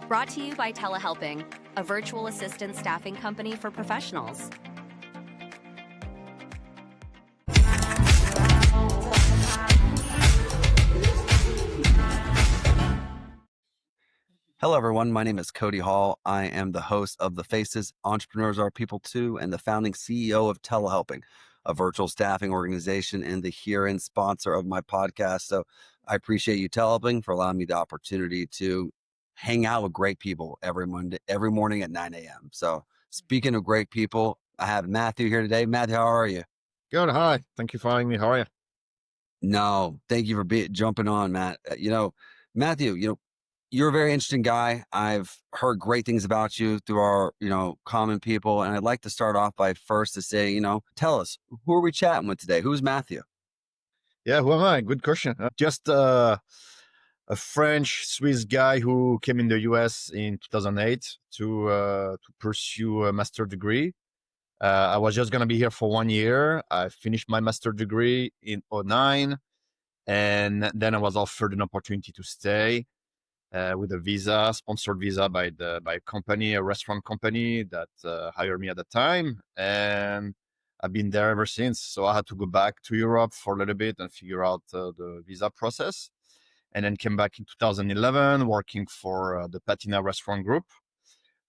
Brought to you by Telehelping, a virtual assistant staffing company for professionals. Hello, everyone. My name is Cody Hall. I am the host of The Faces, Entrepreneurs Are People Too, and the founding CEO of Telehelping, a virtual staffing organization and the herein sponsor of my podcast. So I appreciate you, Telehelping, for allowing me the opportunity to hang out with great people every morning at 9 a.m. So speaking of great people, I have Mathieu here today. Mathieu, how are you? Good. Hi. Thank you for having me. How are you? No, thank you for jumping on, Matt. Mathieu, you're a very interesting guy. I've heard great things about you through our, common people. And I'd like to start off by first to say, tell us, who are we chatting with today? Who's Mathieu? Yeah, who am I? Good question. Just a French-Swiss guy who came in the US in 2008 to pursue a master degree. I was just going to be here for 1 year. I finished my master degree in 2009, and then I was offered an opportunity to stay with a sponsored visa by a company, a restaurant company that hired me at the time. And I've been there ever since. So I had to go back to Europe for a little bit and figure out the visa process. And then came back in 2011 working for the Patina Restaurant group,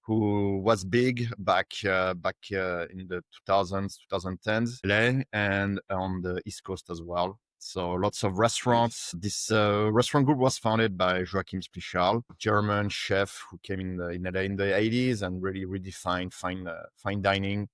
who was big back in the 2000s, 2010s, LA, and on the East Coast as well. So lots of restaurants. This restaurant group was founded by Joachim Spichal, German chef who came in LA in the 80s and really redefined fine dining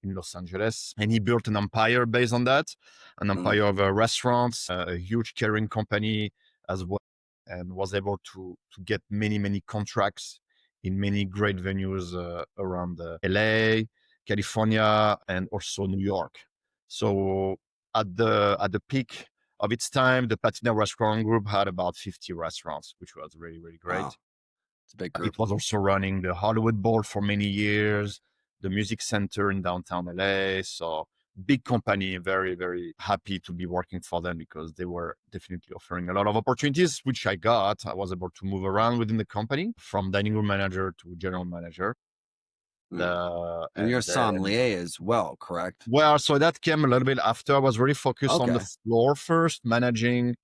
in Los Angeles. And he built an empire based on that, an empire of restaurants, a huge catering company as well, and was able to get many, many contracts in many great venues around LA, California, and also New York. So at the peak of its time, the Patina Restaurant Group had about 50 restaurants, which was really, really great. Wow. It's a big group. It was also running the Hollywood Bowl for many years, the Music Center in downtown LA. So big company, very, very happy to be working for them because they were definitely offering a lot of opportunities, which I got. I was able to move around within the company from dining room manager to general manager. And you're sommelier as well, correct? Well, so that came a little bit after. I was really focused on the floor first, managing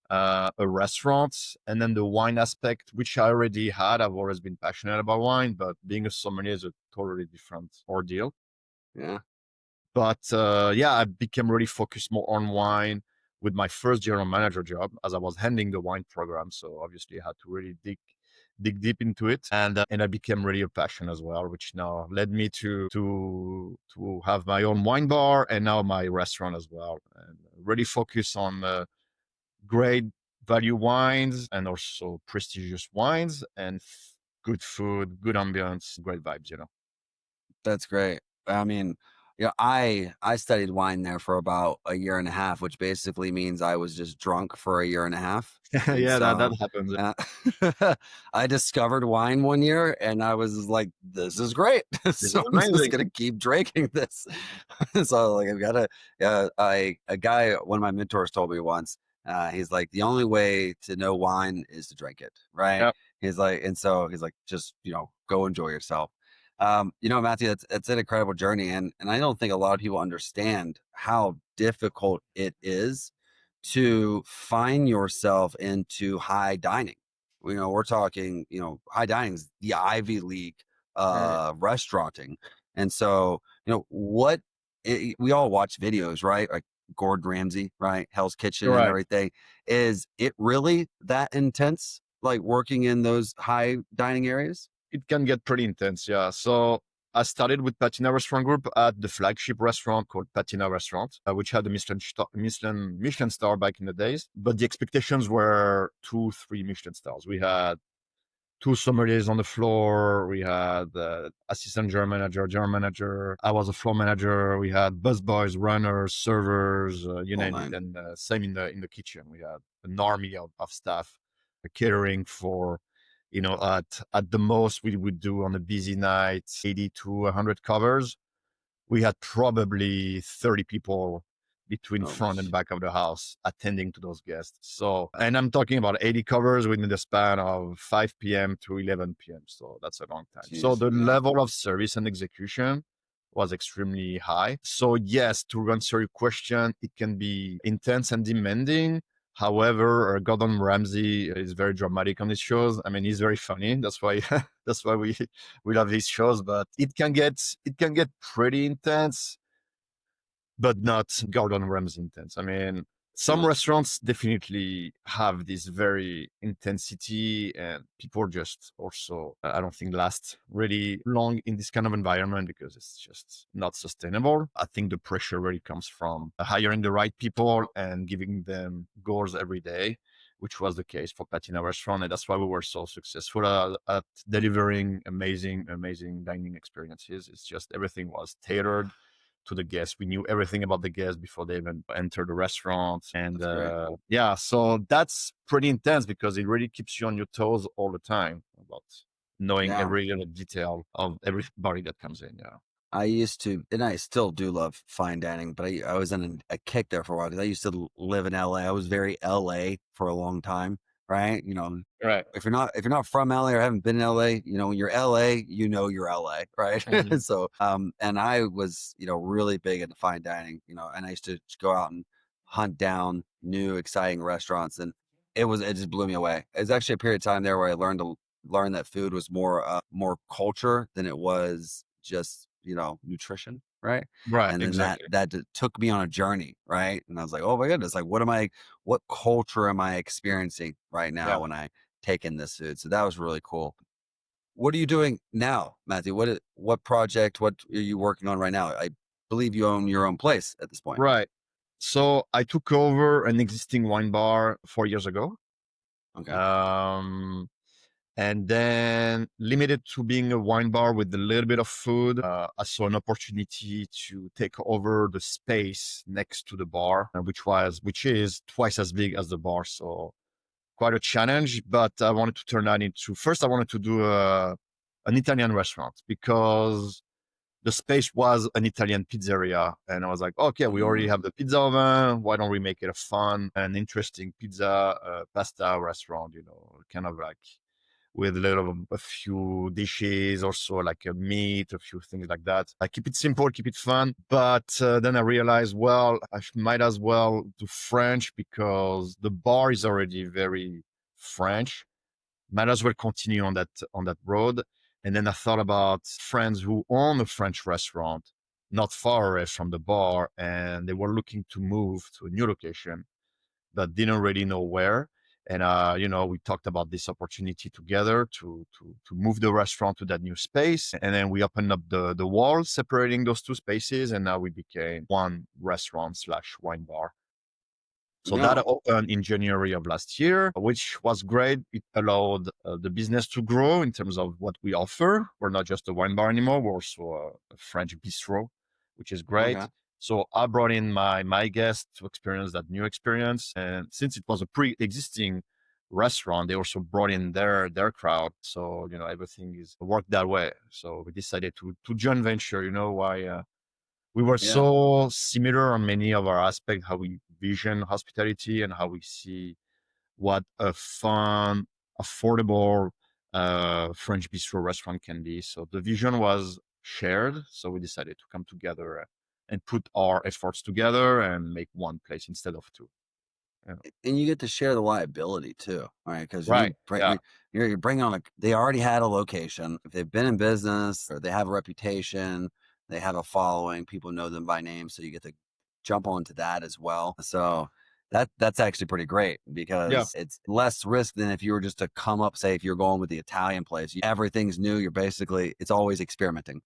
a restaurant, and then the wine aspect, which I already had. I've always been passionate about wine, but being a sommelier is a totally different ordeal. Yeah. But I became really focused more on wine with my first general manager job as I was handling the wine program. So obviously I had to really dig deep into it, and I became really a passion as well, which now led me to have my own wine bar and now my restaurant as well, and really focus on great value wines and also prestigious wines and good food, good ambience, great vibes. That's great. I mean, I studied wine there for about a year and a half, which basically means I was just drunk for a year and a half. Yeah, that happens. I discovered wine one year and I was like, this is great. So I'm just going to keep drinking this. So like, I've got a guy, one of my mentors told me once, he's like, the only way to know wine is to drink it. Right. Yep. He's like, just, go enjoy yourself. Mathieu, it's an incredible journey. And I don't think a lot of people understand how difficult it is to find yourself into high dining. We're talking, high dining is the Ivy League restauranting. And so, we all watch videos, right? Like Gordon Ramsay, right? Hell's Kitchen and everything. Is it really that intense, like working in those high dining areas? It can get pretty intense, yeah. So I started with Patina Restaurant Group at the flagship restaurant called Patina Restaurant, which had the Michelin star back in the days. But the expectations were 2, 3 Michelin stars. We had 2 sommeliers on the floor. We had assistant general manager. I was a floor manager. We had busboys, runners, servers, you name it. And same in the kitchen. We had an army of staff catering for. At the most we would do on a busy night, 80 to 100 covers. We had probably 30 people between Oh, front and back of the house, attending to those guests. So, and I'm talking about 80 covers within the span of 5 p.m. to 11 p.m. So that's a long time. So geez, the yeah. level of service and execution was extremely high. So yes, to answer your question, it can be intense and demanding. However, Gordon Ramsay is very dramatic on his shows. I mean, he's very funny. That's why that's why we love his shows. But it can get pretty intense, but not Gordon Ramsay intense. I mean, some Yeah. restaurants definitely have this very intensity, and people just also, I don't think, last really long in this kind of environment because it's just not sustainable. I think the pressure really comes from hiring the right people and giving them goals every day, which was the case for Patina Restaurant. And that's why we were so successful at delivering amazing, amazing dining experiences. It's just everything was tailored to the guests. We knew everything about the guests before they even enter the restaurant. And That's great. yeah, so that's pretty intense because it really keeps you on your toes all the time about knowing Yeah. every little detail of everybody that comes in. Yeah. I used to, and I still do love fine dining, but I was in a kick there for a while because I used to live in LA. I was very LA for a long time, right? Right. If you're not from LA or haven't been in LA, when you're LA, you're LA, right? Mhm. So, and I was, really big into fine dining, and I used to go out and hunt down new exciting restaurants, and it just blew me away. It's actually a period of time there where I learn that food was more culture than it was just nutrition, right? Right. And then Exactly. took me on a journey, right? And I was like, oh my goodness, like what culture am I experiencing right now Yeah. when I take in this food? So that was really cool. What are you doing now, Matthew? What project, what are you working on right now? I believe you own your own place at this point. Right. So I took over an existing wine bar 4 years ago. Okay. Um, and then limited to being a wine bar with a little bit of food. I saw an opportunity to take over the space next to the bar, which is twice as big as the bar. So quite a challenge, but I wanted to turn that into, first I wanted to do an Italian restaurant because the space was an Italian pizzeria. And I was like, okay, we already Mm, have the pizza oven. Why don't we make it a fun and interesting pizza, pasta restaurant, kind of like with a few dishes, also like a meat, a few things like that. I keep it simple, keep it fun. But then I realized, well, might as well do French because the bar is already very French. Might as well continue on that road. And then I thought about friends who own a French restaurant not far away from the bar, and they were looking to move to a new location but didn't really know where. And we talked about this opportunity together to move the restaurant to that new space. And then we opened up the wall separating those two spaces, and now we became one restaurant slash wine bar. So that yeah. opened in January of last year, which was great. It allowed the business to grow in terms of what we offer. We're not just a wine bar anymore. We're also a French bistro, which is Okay. great. So I brought in my guests to experience that new experience. And since it was a pre-existing restaurant, they also brought in their crowd. So, everything is worked that way. So we decided to joint venture, why we were Yeah. so similar on many of our aspects, how we vision hospitality and how we see what a fun, affordable French bistro restaurant can be. So the vision was shared. So we decided to come together and put our efforts together and make one place instead of two. Yeah. And you get to share the liability too, right? Because Right. Yeah. you're bringing on they already had a location. If they've been in business or they have a reputation, they have a following, people know them by name, so you get to jump onto that as well. So that's actually pretty great Yeah. because it's less risk than if you were just to come up, say if you're going with the Italian place, everything's new. It's always experimenting.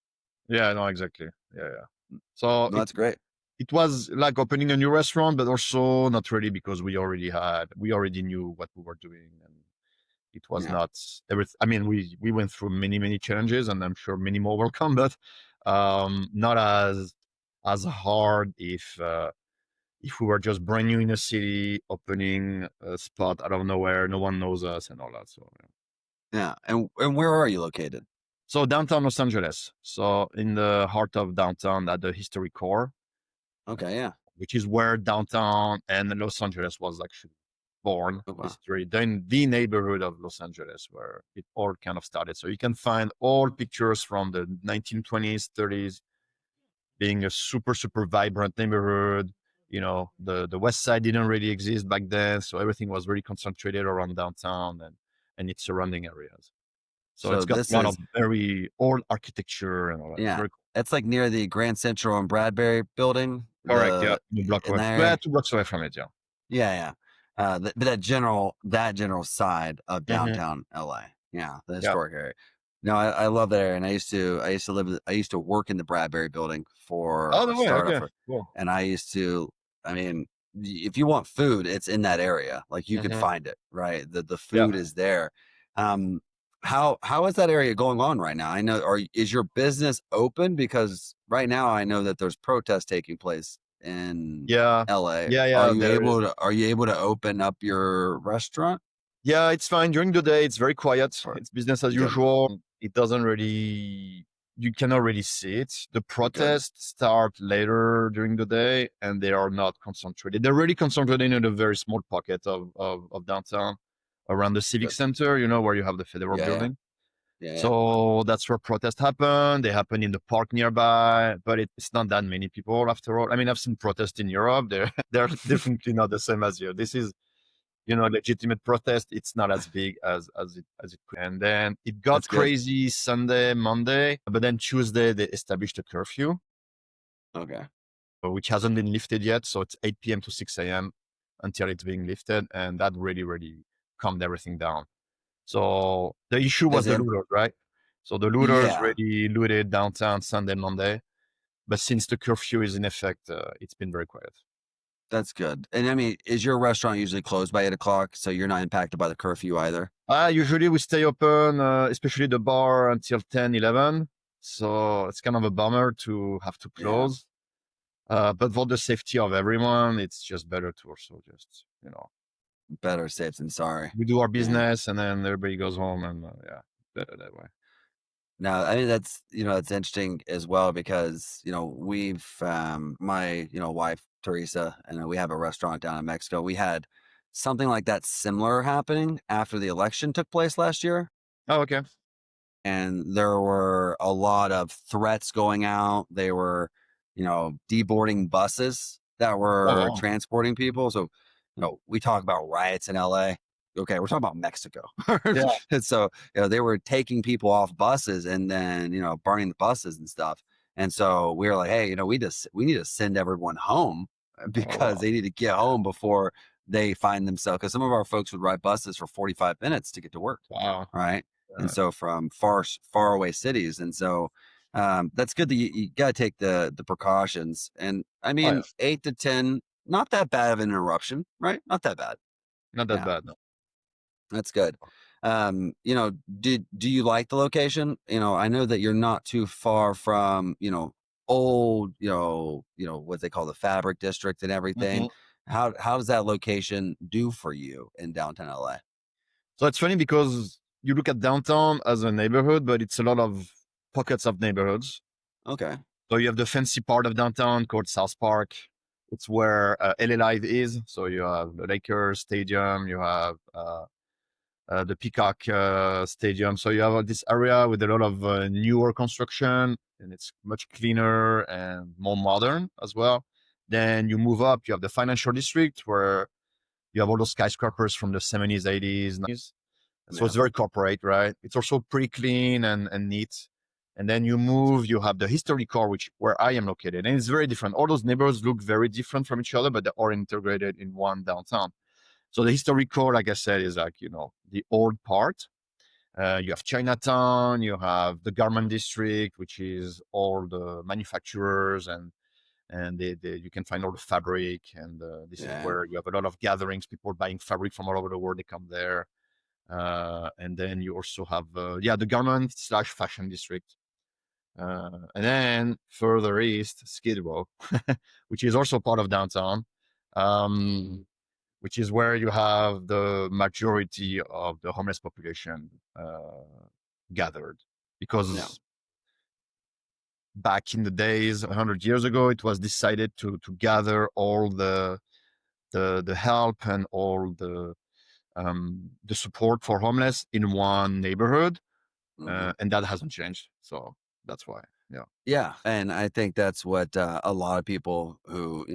Yeah. No, exactly. Yeah. Yeah. So No, that's great. it was like opening a new restaurant, but also not really because we already knew what we were doing, and it was Yeah. not everything. I mean, we went through many many challenges, and I'm sure many more will come, but not as hard if we were just brand new in a city, opening a spot out of nowhere, no one knows us, and all that. So yeah. Yeah. And where are you located? So downtown Los Angeles, so in the heart of downtown at the historic core. Okay, yeah. which is where downtown and Los Angeles was actually born. Oh, wow. This is really the neighborhood of Los Angeles where it all kind of started. So you can find all pictures from the 1920s, 30s, being a super, super vibrant neighborhood. The West Side didn't really exist back then. So everything was really concentrated around downtown and its surrounding areas. So So it's got this a lot of is, very old architecture and all that. It's yeah, very it's like near the Grand Central and Bradbury building. correct. Yeah. The block In away. that Yeah, area. 2 blocks away from it. Yeah. Yeah, yeah. But that general side of Mhm. downtown LA. Yeah, the Yeah. historic area. No, I love that area, and I used to work in the Bradbury building for Oh, a no way. startup, Okay. Cool. and I used to. I mean, if you want food, it's in that area. Like you can Mhm. find it, right? The Yeah. food is there. Um, how is that area going on right now? I know, is your business open? Because right now I know that there's protests taking place in Yeah. LA. Yeah. Yeah. There is. Are you able to open up your restaurant? Yeah, it's fine. During the day, it's very quiet. Or It's business as good, usual. It doesn't really, you cannot really see it. The good, protests start later during the day and they are not concentrated. They're really concentrated in a very small pocket of downtown around the Civic good. Center, where you have the federal Yeah, yeah, building. yeah, yeah. So that's where protests happen. They happen in the park nearby, but it's not that many people after all. I mean, I've seen protests in Europe. They're definitely not the same as here. This is legitimate protest. It's not as big as it could. And then it got That's good. crazy Sunday, Monday, but then Tuesday they established a curfew, Okay, which hasn't been lifted yet. So it's 8 p.m. to 6 a.m. until it's being lifted, and that really, really calmed everything down. So the issue was does the it? looters, right? So the looters Yeah, really looted downtown Sunday, Monday, but since the curfew is in effect, it's been very quiet. that's good. And I mean, is your restaurant usually closed by 8 o'clock, so you're not impacted by the curfew either? Usually we stay open, especially the bar until 10, 11. So it's kind of a bummer to have to Yeah, close. But for the safety of everyone, it's just better to also just, better safe than sorry. we do our Yeah. business and then everybody goes home and yeah, better that way. No, I mean that's interesting as well because we've my wife Teresa and we have a restaurant down in Mexico. We had something like that similar happening after the election took place last year, Oh, okay. and there were a lot of threats going out. They were, deboarding buses that Oh, were wow. transporting people. So, we talk about riots in LA. Okay, we're talking about Mexico. Yeah. And so, they were taking people off buses and then, burning the buses and stuff. And so we were like, hey, we need to send everyone home Oh, because wow. they need to get home before they find themselves. Because some of our folks would ride buses for 45 minutes to get to work. Wow. Right. And Uh, so from far away cities. And so that's good that you got to take the precautions. And I oh, yeah. mean, 8 to 10, not that bad of an interruption, right? Not that bad. Not that Yeah, bad. No. that's good. Do you like the location? I know that you're not too far from, old, what they call the fabric district and everything. Mhm. How does that location do for you in downtown LA? So it's funny because you look at downtown as a neighborhood, but it's a lot of pockets of neighborhoods. Okay. So you have the fancy part of downtown called South Park. It's where LA Live is. So you have the Lakers Stadium, you have the Peacock Stadium. So you have this area with a lot of newer construction, and it's much cleaner and more modern as well. Then you move up, you have the financial district where you have all those skyscrapers from the 70s, 80s, 90s. So Yeah. it's very corporate, right? It's also pretty clean and neat. And then you move, you have the history core, which where I am located. And it's very different. All those neighborhoods look very different from each other, but they're all integrated in one downtown. So the history core, like I said, is like, the old part. You have Chinatown, you have the garment district, which is all the manufacturers and you can find all the fabric. And this is Yeah. where you have a lot of gatherings, people buying fabric from all over the world. They come there. And then you also have, the garment slash fashion district. And then further east, Skid Row, which is also part of downtown, which is where you have the majority of the homeless population gathered. Yeah. Because back in the days, 100 years ago, it was decided to gather all the help and all the support for homeless in one neighborhood, and that hasn't changed. So that's why, yeah. Yeah, and I think that's what a lot of people who,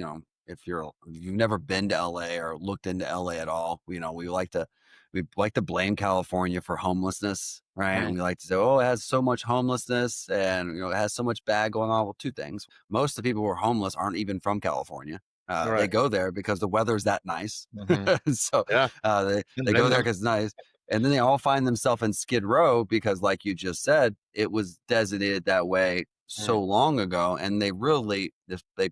if you've never been to LA or looked into LA at all, we like to blame California for homelessness, right? And we like to say, oh, it has so much homelessness and it has so much bad going on. Well, two things. Most of the people who are homeless aren't even from California. They Right. go there because the weather's that nice. So Yeah. they go there because it's nice. And then they all find themselves in Skid Row because, like you just said, it was designated that way so long ago, and they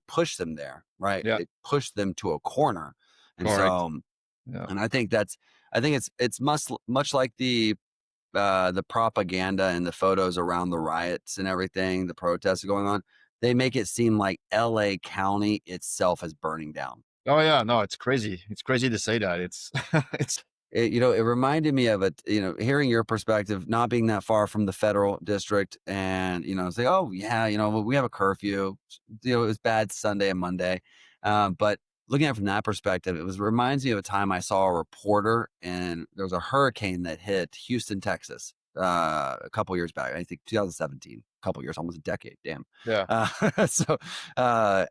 pushed them there, right? Yeah. They pushed them to a corner, and Correct. so, Yeah. and I think it's much like the propaganda and the photos around the riots and everything, the protests going on. They make it seem like LA County itself is burning down. Oh yeah, no, it's crazy. It's crazy to say that. It's it's It reminded me of it, hearing your perspective, not being that far from the federal district and, say, oh yeah, we have a curfew, it was bad Sunday and Monday. But looking at it from that perspective, reminds me of a time I saw a reporter and there was a hurricane that hit Houston, Texas, a couple years back. I think 2017, a couple years, almost a decade. Damn. yeah.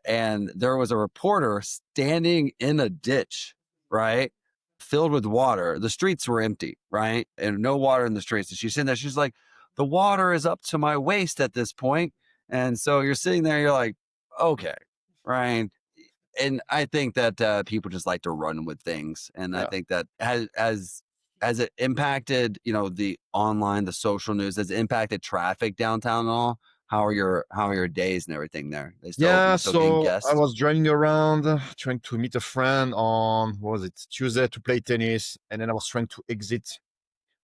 And there was a reporter standing in a ditch, right? Filled with water. The streets were empty, right? And no water in the streets. And she's sitting there, she's like, the water is up to my waist at this point. And so you're sitting there, you're like, okay, right? And I think that people just like to run with things. And I think that has it impacted, the online, the social news, has it impacted traffic downtown at all? How are your days and everything there? You still getting So guests? I was driving around trying to meet a friend on, what was it, Tuesday, to play tennis, and then I was trying to exit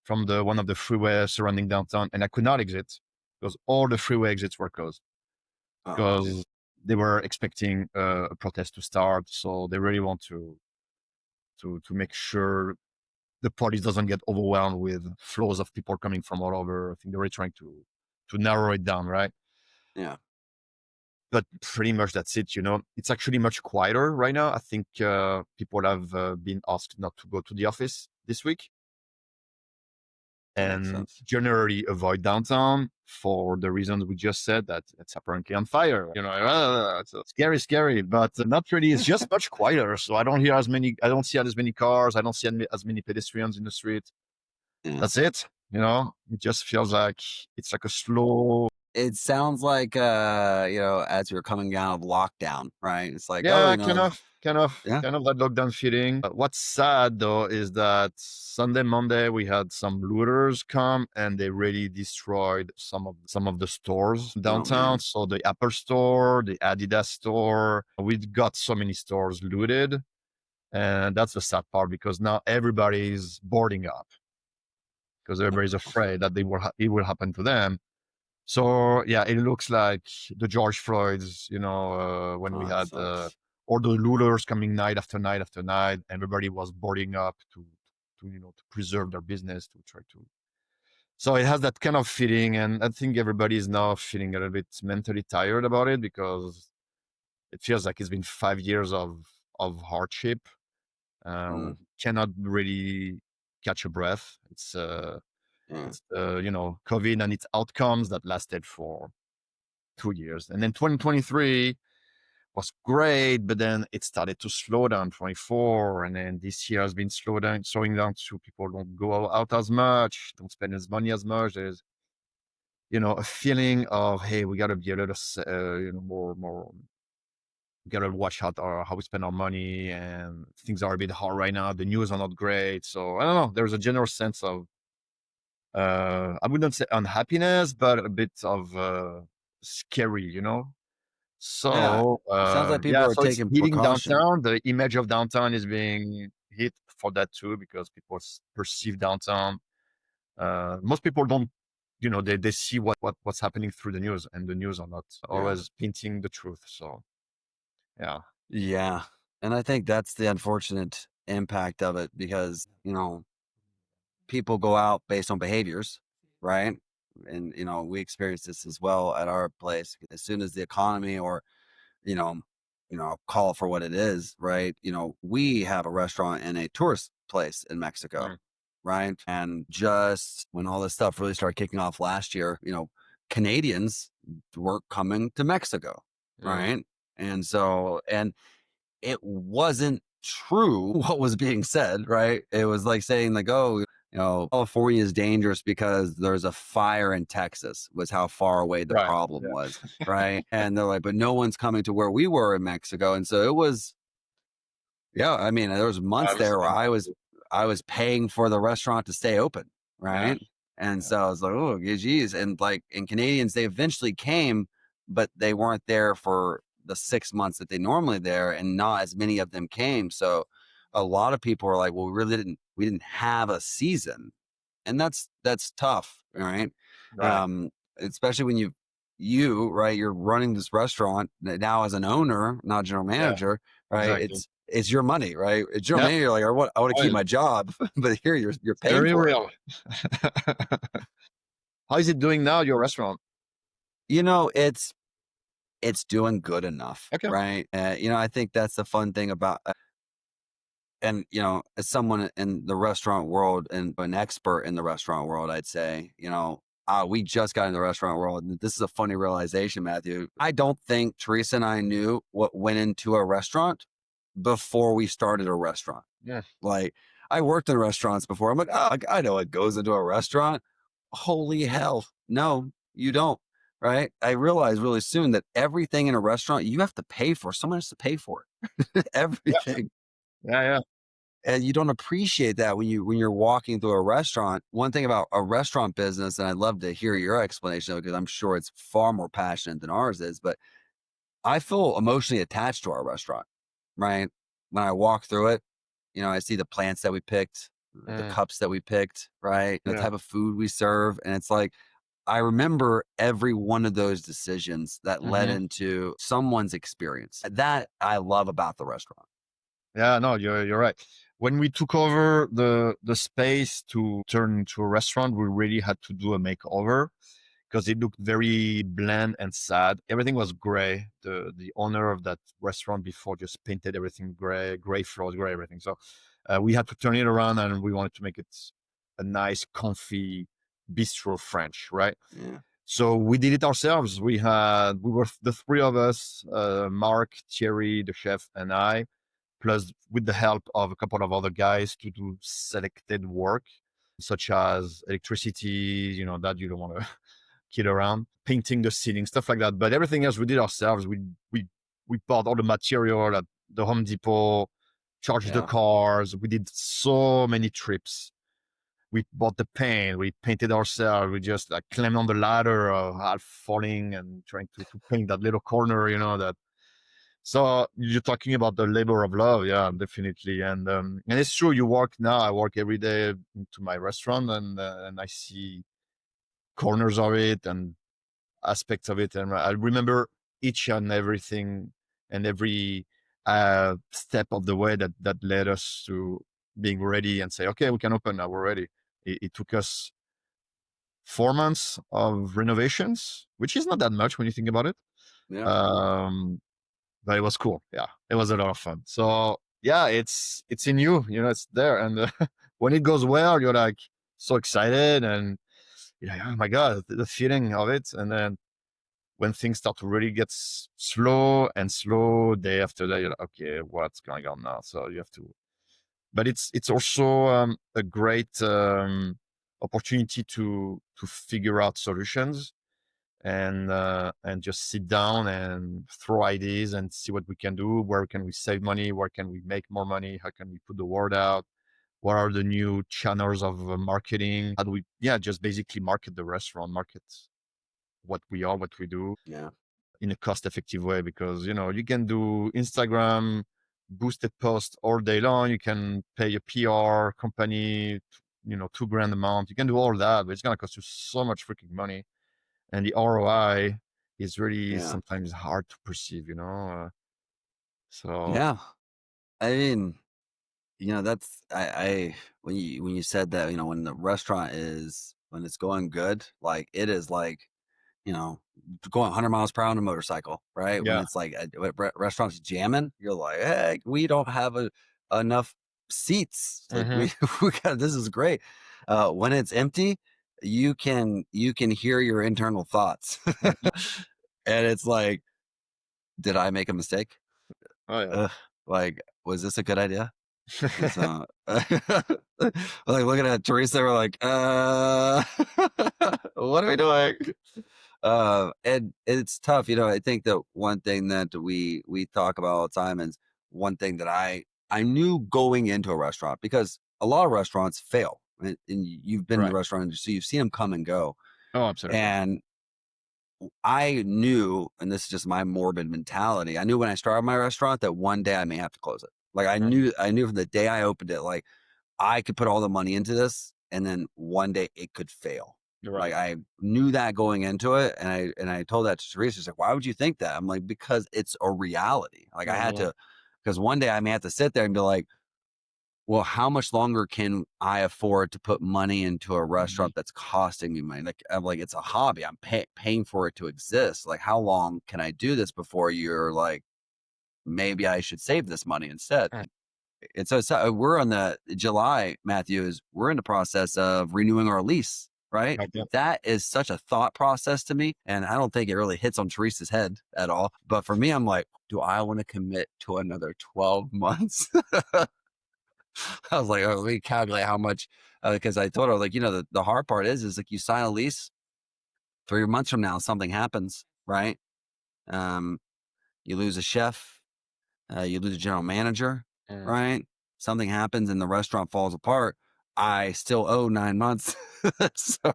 from the one of the freeways surrounding downtown, and I could not exit because all the freeway exits were closed because they were expecting a protest to start. So they really want to make sure the police doesn't get overwhelmed with flows of people coming from all over. I think they're really trying to narrow it down, right? Yeah. But pretty much that's it. It's actually much quieter right now. I think people have been asked not to go to the office this week and generally avoid downtown for the reasons we just said, that it's apparently on fire. It's scary, but not really. It's just much quieter. So I don't see as many cars. I don't see as many pedestrians in the street. Yeah. That's it. It just feels like it's like a slow. It sounds like as we're coming out of lockdown, right? It's like, Yeah, kind of Yeah. that lockdown feeling. What's sad though is that Sunday, Monday we had some looters come and they really destroyed some of the stores downtown. So the Apple store, the Adidas store, we've got so many stores looted, and that's the sad part because now everybody's boarding up because everybody's afraid that it will happen to them. So yeah, it looks like the George Floyds, when we had all the looters coming night after night after night. Everybody was boarding up to preserve their business, to try to. So it has that kind of feeling, and I think everybody is now feeling a little bit mentally tired about it because it feels like it's been 5 years of hardship. Cannot really catch a breath. It's COVID and its outcomes that lasted for 2 years. And then 2023 was great, but then it started to slow down, 24. And then this year has been slowing down, so people don't go out as much, don't spend as money as much. There's, a feeling of, hey, we got to be a little, more, we got to watch out how we spend our money, and things are a bit hard right now. The news are not great. So I don't know. There's a general sense of, I wouldn't say unhappiness, but a bit of scary, So sounds like people are so it's taking hitting precaution. downtown. The image of downtown is being hit for that too, because people perceive downtown. Most people don't, they see what's happening through the news, and the news are not always painting the truth. So Yeah. And I think that's the unfortunate impact of it because, people go out based on behaviors, right? and we experienced this as well at our place. As soon as the economy, or you know, I'll call it for what it is, right? We have a restaurant in a tourist place in Mexico, Mm. right? And just when all this stuff really started kicking off last year, Canadians were coming to Mexico, Mm. right? And so, and it wasn't true what was being said, right? It was like saying like, oh, California is dangerous because there's a fire in Texas, was how far away the Right. problem Yeah. was, right? And they're like, but no one's coming to where we were in Mexico. And so it was, yeah, I mean, there was I months there where understand. I was paying for the restaurant to stay open, Yeah. right? And Yeah. so I was like, oh, geez. And like, in Canadians, they eventually came, but they weren't there for the 6 months that they normally there, and not as many of them came. So a lot of people were like, well, we didn't have a season, and that's tough, right? Right. Um, Especially when right, you're running this restaurant now as an owner, not general Yeah. manager, right? Exactly. It's your money, right? It's general Yeah. manager. You're like, I want to keep Right. my job, but here you're paying Very for it. real. How is it doing now, your restaurant? It's doing good enough, Okay. right? I think that's the fun thing about, and as someone in the restaurant world and an expert in the restaurant world, I'd say, we just got in the restaurant world, and this is a funny realization, Matthew. I don't think Teresa and I knew what went into a restaurant before we started a restaurant. Yeah. Like, I worked in restaurants before. I'm like, oh, I know what goes into a restaurant. Holy hell. No, you don't. Right. I realized really soon that everything in a restaurant you have to pay for. Someone has to pay for it. Yeah. Everything. Yeah. Yeah. And you don't appreciate that when you're walking through a restaurant. One thing about a restaurant business, and I'd love to hear your explanation because I'm sure it's far more passionate than ours is, but I feel emotionally attached to our restaurant, right? When I walk through it, I see the plants that we picked, the Mm. cups that we picked, right? The Yeah. type of food we serve. And it's like, I remember every one of those decisions that led Mm-hmm. into someone's experience. That I love about the restaurant. Yeah, no, you're right. When we took over the space to turn into a restaurant, we really had to do a makeover because it looked very bland and sad. Everything was gray. The owner of that restaurant before just painted everything gray floors, gray everything. So we had to turn it around, and we wanted to make it a nice, comfy bistro French, right? Yeah. So we did it ourselves. We were the three of us, Mark, Thierry, the chef, and I, plus with the help of a couple of other guys to do selected work, such as electricity, that you don't want to kid around, painting the ceiling, stuff like that. But everything else we did ourselves. We bought all the material at the Home Depot, charged the Yeah. cars. We did so many trips. We bought the paint. We painted ourselves. We just like climbed on the ladder, half falling and trying to paint that little corner, that. So you're talking about the labor of love, yeah, definitely, and it's true. I work every day into my restaurant, and I see corners of it and aspects of it, and I remember each and everything and every step of the way that led us to being ready and say, okay, we can open now. We're ready. It took us 4 months of renovations, which is not that much when you think about it. Yeah. But it was cool. Yeah, it was a lot of fun. So yeah, it's in you, it's there. And when it goes well, you're like so excited, and you're like, oh my God, the feeling of it. And then when things start to really get slow and slow day after day, you're like, okay, what's going on now? So you have to, but it's also a great opportunity to figure out solutions, and just sit down and throw ideas and see what we can do. Where can we save money? Where can we make more money? How can we put the word out? What are the new channels of marketing? How do we, just basically market the restaurant, market what we are, what we do Yeah. in a cost-effective way? Because, you can do Instagram boosted post all day long. You can pay a PR company, $2,000 amount. You can do all that, but it's going to cost you so much freaking money. And the ROI is really Yeah. sometimes hard to perceive, so Yeah. I mean, that's I when you said that, when the restaurant is when it's going good, like it is like, you know, going 100 miles per hour on a motorcycle, right? When Yeah. it's like restaurants jamming, you're like, hey, we don't have enough seats. Like Hmm. we got, this is great. When it's empty, you can hear your internal thoughts, and it's like, did I make a mistake? Oh yeah. Ugh, like, was this a good idea? So, like looking at Teresa, we're like, what are we doing? And it's tough, I think that one thing that we talk about all the time is one thing that I knew going into a restaurant, because a lot of restaurants fail, and you've been in the Right. restaurant industry, so you've seen them come and go. Oh, absolutely. And I knew, and this is just my morbid mentality, I knew when I started my restaurant that one day I may have to close it. Like Mhm. I knew from the day I opened it, like I could put all the money into this and then one day it could fail. You're Like right. I knew that going into it. And I told that to Teresa. She's like, why would you think that? I'm like, because it's a reality. Like I had Mhm. to, because one day I may have to sit there and be like, well, how much longer can I afford to put money into a Mhm. restaurant that's costing me money? Like, I'm like, it's a hobby. I'm paying for it to exist. Like, how long can I do this before you're like, maybe I should save this money instead? Mm. And so we're on the July, Matthew, is we're in the process of renewing our lease, right? Like that. That is such a thought process to me. And I don't think it really hits on Teresa's head at all. But for me, I'm like, do I want to commit to another 12 months? I was like, oh, let me calculate how much, because I told her, like, the hard part is like you sign a lease 3 months from now, something happens, right? Um, you lose a chef, you lose a general manager, Mm. right? Something happens and the restaurant falls apart. I still owe 9 months. so,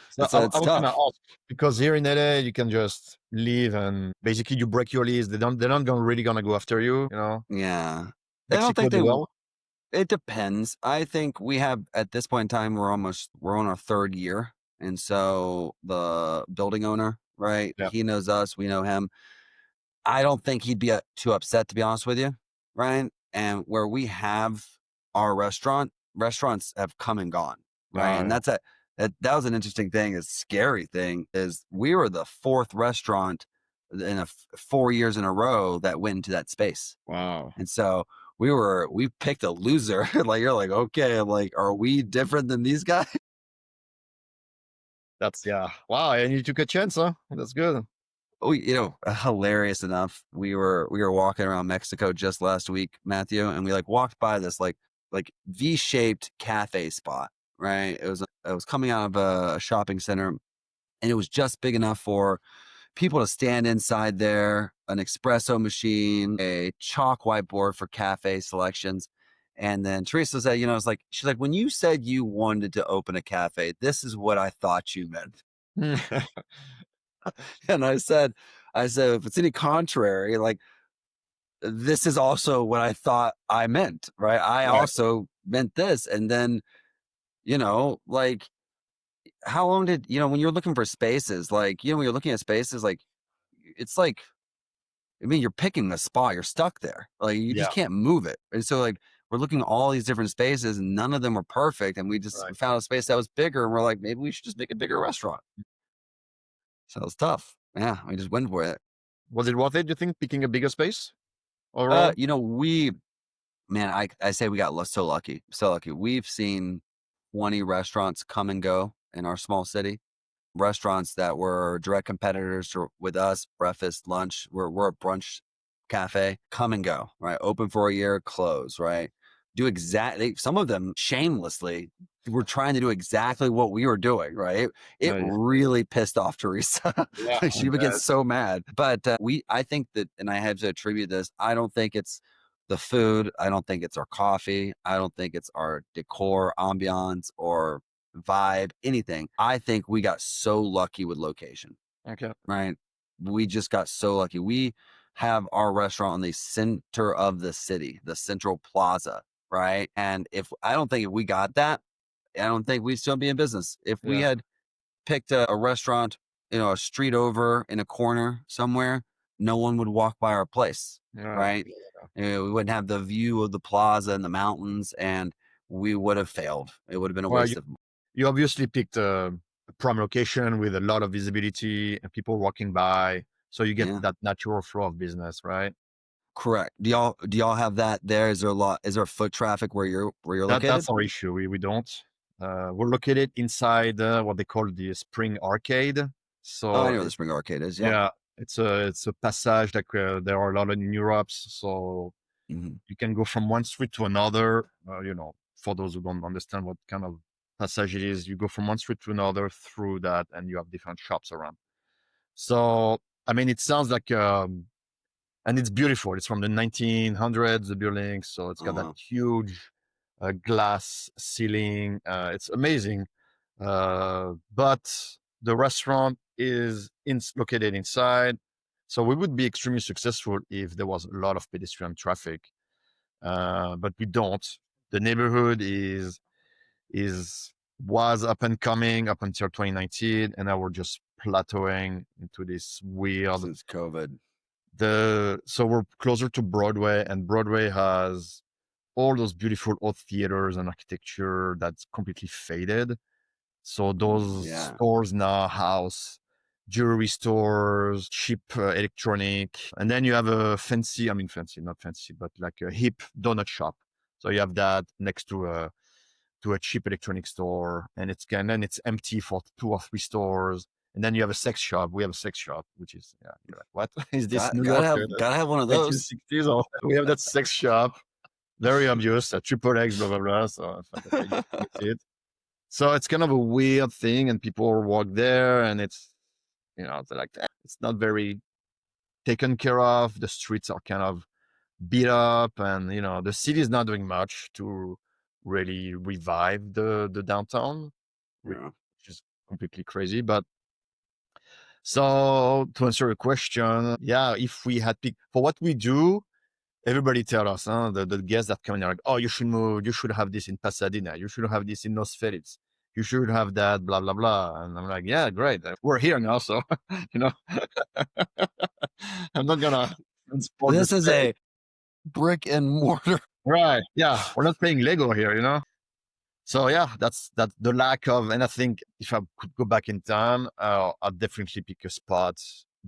So so I it's was gonna tough. ask, because here in LA you can just leave and basically you break your lease. They're not gonna really gonna go after you. You know, Yeah. I don't Mexico think they will. it depends. I think we have, at this point in time, we're on our third year. And so the building owner, right? Yeah. He knows us, we know him. I don't think he'd be too upset, to be honest with you, right? And where we have our restaurants have come and gone, right? And Yeah. that was an interesting thing. A scary thing is we were the fourth restaurant in 4 years in a row that went into that space, Wow. and so we picked a loser. Like you're like, okay, I'm like, are we different than these guys? That's yeah. Wow. And you took a chance, huh? That's good. We, hilarious enough, we were walking around Mexico just last week, Matthew, and we like walked by this like V-shaped cafe spot, right? It was coming out of a shopping center, and it was just big enough for people to stand inside there, an espresso machine, a chalk whiteboard for cafe selections. And then Teresa said, it's like, she's like, when you said you wanted to open a cafe, this is what I thought you meant. And I said, if it's any contrary, like this is also what I thought I meant, right? I Right. also meant this. And then, like how long did, when you're looking for spaces, like, when you're looking at spaces, like it's like, I mean, you're picking a spot, you're stuck there. Like you just Yeah. can't move it. And so like we're looking at all these different spaces and none of them were perfect. And we Right. found a space that was bigger and we're like, maybe we should just make a bigger restaurant. So it's tough. Yeah, we just went for it. Was it worth it? Do you think picking a bigger space overall? We Man, I say we got so lucky, so lucky. We've seen 20 restaurants come and go in our small city. Restaurants that were direct competitors with us, breakfast, lunch. We're a brunch cafe, come and go, right? Open for a year, close, right? Do exactly, some of them shamelessly were trying to do exactly what we were doing, right? It Yeah. really pissed off Teresa. Yeah. Like, she would get so mad. But I think that, and I have to attribute this, I don't think it's the food. I don't think it's our coffee. I don't think it's our decor, ambiance, or vibe, anything. I think we got so lucky with location, Okay. right? We just got so lucky. We have our restaurant in the center of the city, the central plaza, right? And I don't think if we got that, I don't think we'd still be in business. If we Yeah. had picked a restaurant, a street over in a corner somewhere, no one would walk by our place, Yeah. right? We wouldn't have the view of the plaza and the mountains, and we would have failed. It would have been a Well, waste of. You obviously picked a prime location with a lot of visibility and people walking by, so you get Yeah. that natural flow of business, right? Correct. Do y'all have that there? Is there foot traffic where you're That's located? our issue. We don't. We're located inside what they call the Spring Arcade. Oh, I So know where the Spring Arcade is. Yeah. yeah, it's a passage like there are a lot of in Europe. So Mhm. you can go from one street to another. For those who don't understand what kind of passage it is, you go from one street to another through that, and you have different shops around. So I mean, it sounds like and it's beautiful. It's from the 1900s, the building. So it's Oh, got that wow. huge glass ceiling. It's amazing. But the restaurant is located inside. So we would be extremely successful if there was a lot of pedestrian traffic. But we don't. The neighborhood was up and coming up until 2019, and now we're just plateauing into this weird Since COVID. so we're closer to Broadway, and Broadway has all those beautiful old theaters and architecture that's completely faded. So those Yeah. stores now house jewelry stores, cheap electronic, and then you have a fancy, I mean fancy, not fancy, but like a hip donut shop. So you have that next to a cheap electronic store, and then it's empty for 2 or 3 stores. And then you have a sex shop. We have a sex shop, which is, yeah, you're like, what is this Got New gotta York? have gotta have one of those. 1960s? Or we have that sex shop, very obvious, triple X, blah blah blah. So I thought, okay, you see it. So it's kind of a weird thing, and people walk there, and it's they're like, it's not very taken care of. The streets are kind of beat up, and the city is not doing much to really revive the downtown, which Yeah. is completely crazy. But so to answer your question, yeah, if we had picked for what we do, everybody tell us, the guests that come in are like, oh, you should move, you should have this in Pasadena, you should have this in Los Feliz, you should have that, blah blah blah. And I'm like, yeah, great, we're here now, so you know, I'm not gonna transport the This is space. a brick and mortar. Right. Yeah. We're not playing Lego here. So yeah, that's the lack of, and I think if I could go back in time, I'd definitely pick a spot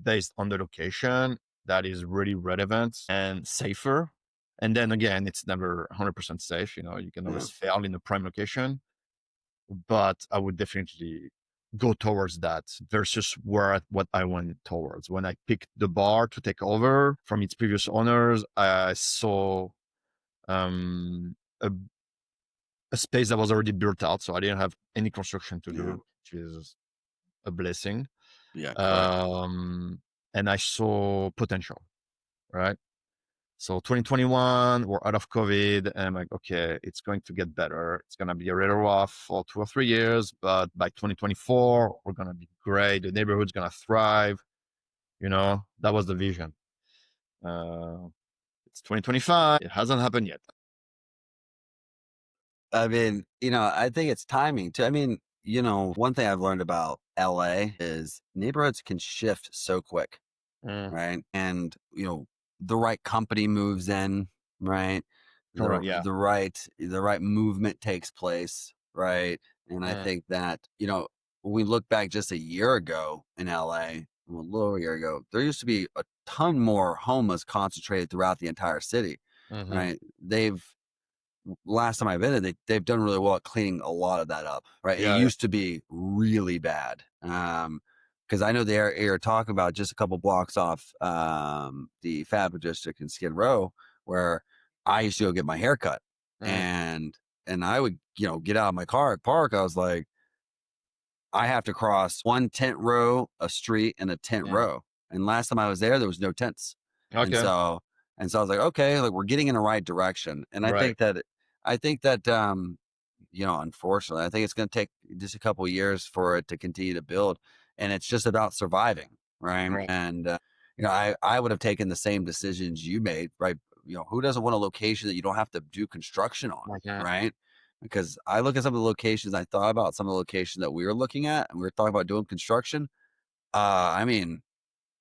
based on the location that is really relevant and safer. And then again, it's never 100% safe. You can Yeah. always fail in a prime location, but I would definitely go towards that versus what I went towards. When I picked the bar to take over from its previous owners, I saw um, a a space that was already built out, so I didn't have any construction to Yeah. do, which is a blessing. Yeah, correct. And I saw potential, right? So 2021, we're out of COVID, and I'm like, okay, it's going to get better. It's gonna be a little rough for 2 or 3 years, but by 2024, we're gonna be great. The neighborhood's gonna thrive. That was the vision. It's 2025. It hasn't happened yet. I mean, I think it's timing too. I mean, one thing I've learned about LA is neighborhoods can shift so quick, Mm, right? And, the right company moves in, right? correct. The Yeah. the right movement takes place, right? And I Mm, think that, when we look back just a year ago in LA, well, a little over a year ago, there used to be a ton more homeless concentrated throughout the entire city, mhm. right? Last time I visited, they've done really well at cleaning a lot of that up, right? It Yeah. used to be really bad. Because I know the area you're talking about just a couple blocks off the Fabric District in Skid Row, where I used to go get my hair cut. Mm, And I would, get out of my car at park. I was like, I have to cross one tent row, a street, and a tent mm. row. And last time I was there was no tents. And Okay. so I was like, okay, like we're getting in the right direction. And Right. I think that unfortunately, I think it's going to take just a couple of years for it to continue to build, and it's just about surviving, right? Right. And I would have taken the same decisions you made, right? Who doesn't want a location that you don't have to do construction on, Okay. right? Because I look at some of the locations, I thought about some of the locations that we were looking at, and we were talking about doing construction. I mean,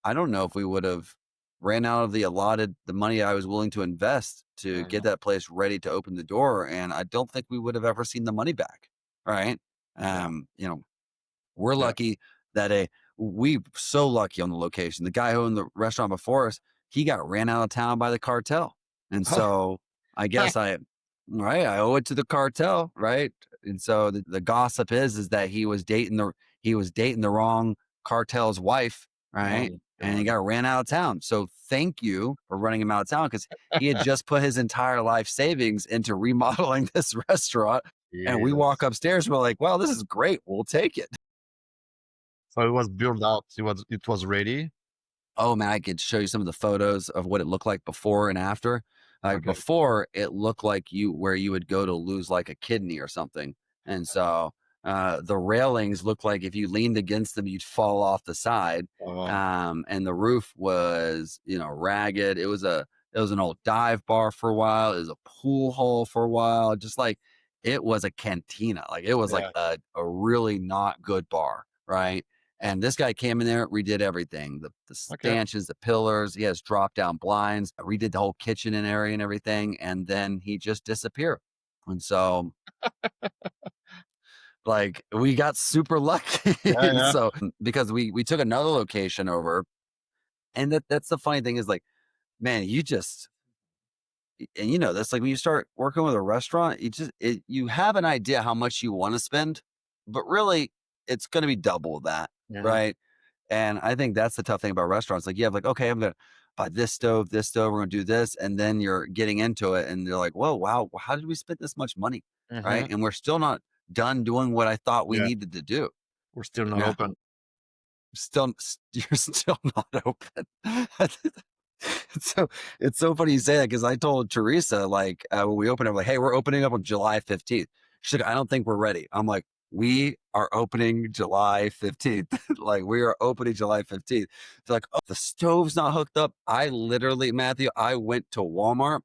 I don't know if we would have ran out of the money I was willing to invest to get Mhm. that place ready to open the door, and I don't think we would have ever seen the money back, right? You know, we're lucky that we so lucky on the location. The guy who owned the restaurant before us, he got ran out of town by the cartel. And so I guess I owe it to the cartel, right? And so the gossip is that he was dating the wrong cartel's wife, Oh right? my And he God. got ran out of town. So thank you for running him out of town, because he had just put his entire life savings into remodeling this restaurant. And we walk Jesus. upstairs, we're like, "Well, this is great. We'll take it." So it was built out. It was ready. Oh man, I could show you some of the photos of what it looked like before and after. Like Okay. before, it looked like where you would go to lose like a kidney or something. And so the railings looked like if you leaned against them, you'd fall off the side. Oh, And the roof was, ragged. It was an old dive bar for a while. It was a pool hole for a while. Just like it was a cantina. Like it was like yeah. a really not good bar, right? And this guy came in there, redid everything, the Okay. stanchions, the pillars. He has drop down blinds, redid the whole kitchen and area and everything. And then he just disappeared. And so, like, we got super lucky. Yeah, And yeah. so, because we took another location over, and that's the funny thing is, like, man, and that's like when you start working with a restaurant, you have an idea how much you want to spend, but really it's going to be double that, Mhm. right? And I think that's the tough thing about restaurants. Like you have like, okay, I'm going to buy this stove, we're going to do this. And then you're getting into it and you're like, whoa, wow, how did we spend this much money? Right. Mhm. And we're still not done doing what I thought we Yeah. needed to do. We're still not Yeah. open. You're still not open. So it's so funny you say that, because I told Teresa, like, when we opened up, like, hey, we're opening up on July 15th. She's like, I don't think we're ready. I'm like, we are opening July 15th. Like, we are opening July 15th. They're like, oh, the stove's not hooked up. I literally, Matthew, I went to Walmart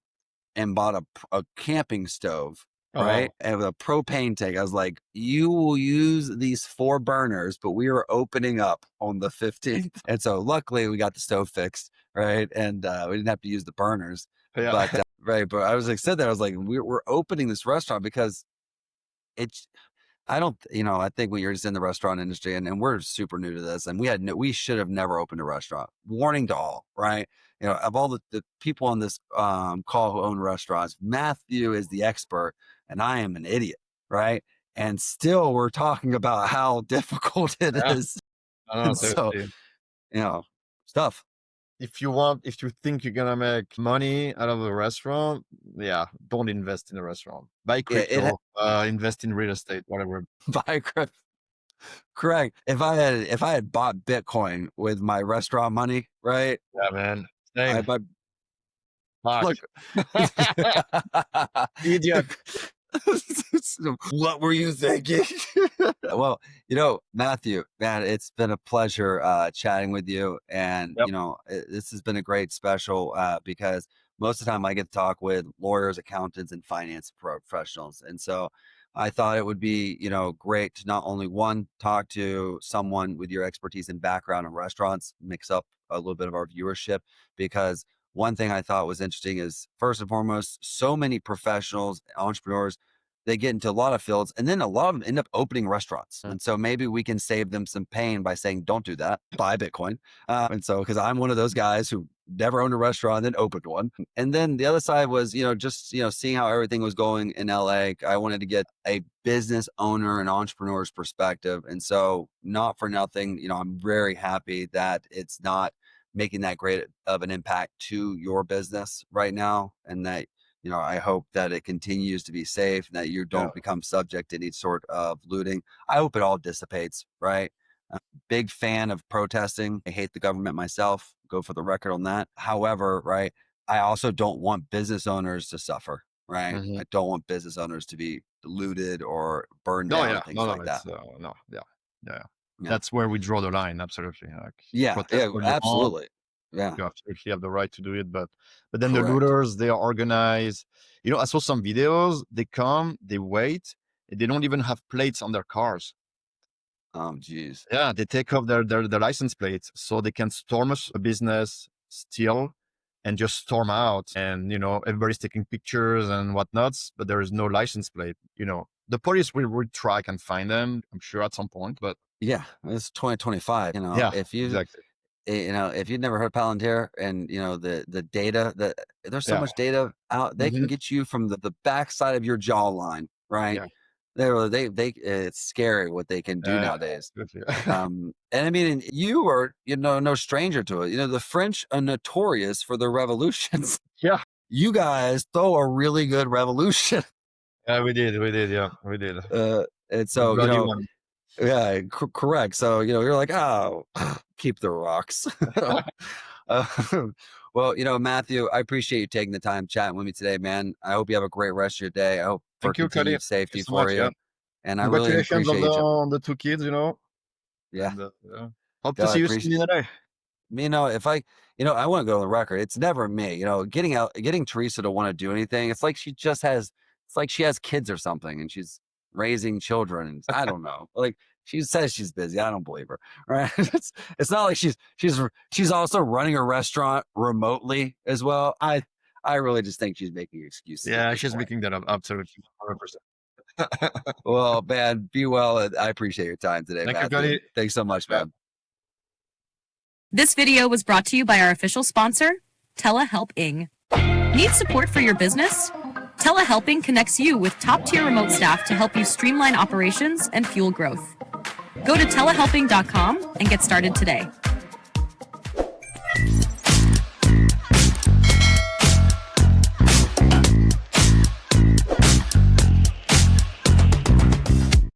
and bought a camping stove, right? Oh, And with a propane tank. I was like, you will use these 4 burners, but we are opening up on the 15th. And so luckily we got the stove fixed, right? And we didn't have to use the burners. yeah. But right, but I was like, said that I was like, we're opening this restaurant because it's I don't, I think when you're just in the restaurant industry, and we're super new to this, and we should have never opened a restaurant. Warning to all, right? Of all the people on this call who own restaurants, Matthew is the expert, and I am an idiot, right? And still, we're talking about how difficult it Yeah. is, No, and so seriously. stuff. If you think you're gonna make money out of a restaurant, yeah, don't invest in a restaurant. Buy Yeah, crypto, invest in real estate, whatever. correct. If I had bought Bitcoin with my restaurant money, right? Yeah, man. I Same. my Fuck. Look. Idiot. What were you thinking? Well, Matthew, man, it's been a pleasure chatting with you. And, Yep. this has been a great special because most of the time I get to talk with lawyers, accountants, and finance professionals. And so I thought it would be, great to not only talk to someone with your expertise and background in restaurants, mix up a little bit of our viewership, because one thing I thought was interesting is, first and foremost, so many professionals, entrepreneurs, they get into a lot of fields, and then a lot of them end up opening restaurants. And so maybe we can save them some pain by saying, don't do that, buy Bitcoin. And so, because I'm one of those guys who never owned a restaurant, then opened one. And then the other side was, just, seeing how everything was going in LA. I wanted to get a business owner and entrepreneur's perspective. And so, not for nothing, I'm very happy that it's not making that great of an impact to your business right now. And that, I hope that it continues to be safe and that you Yeah. don't become subject to any sort of looting. I hope it all dissipates, right? I'm a big fan of protesting. I hate the government myself, go for the record on that. However, right, I also don't want business owners to suffer, right? Mhm. I don't want business owners to be looted or burned No, down yeah. and things No, like no, that. it's, no, yeah. Yeah. Yeah. That's where we draw the line. Absolutely. Like, Yeah. protest Yeah. all you want. Absolutely. Yeah. You absolutely have the right to do it, but then the Correct. looters, they are organized. I saw some videos. They come, they wait, and they don't even have plates on their cars. Oh, geez. Yeah, they take off their license plates so they can storm a business, steal, and just storm out. And everybody's taking pictures and whatnots, but there is no license plate. the police will track and find them, I'm sure, at some point. But Yeah, it's 2025. yeah, If you exactly. if you've never heard Palantir and the data that there's so Yeah. much data out, they can get you from the backside of your jawline, right? Yeah. They it's scary what they can do nowadays. Absolutely. And I mean, you are no stranger to it. The French are notorious for their revolutions. Yeah. You guys throw a really good revolution. Yeah, we did. Yeah, we did. And so Bloody one. yeah, correct. So you're like, oh, keep the rocks. Well, Mathieu, I appreciate you taking the time chatting with me today, man. I hope you have a great rest of your day. I hope for Thank you, Cody. continued safety Thank you so for much, you. yeah. And I really Congratulations appreciate you. on the 2 kids, Yeah. And, yeah. Hope No, to I see you appreciate- soon in LA. If I want to go on the record. It's never me, getting Teresa to want to do anything. It's like it's like she has kids or something and she's raising children. And I don't know. Like she says she's busy. I don't believe her. Right. It's not like she's also running a restaurant remotely as well. I really just think she's making excuses. Yeah, she's making that up. Absolutely. 100%. Well, man, be well. And I appreciate your time today, Thank you, Mathieu. Cody. Thanks so much, man. This video was brought to you by our official sponsor, Telehelping. Need support for your business? Telehelping connects you with top-tier remote staff to help you streamline operations and fuel growth. Go to telehelping.com and get started today.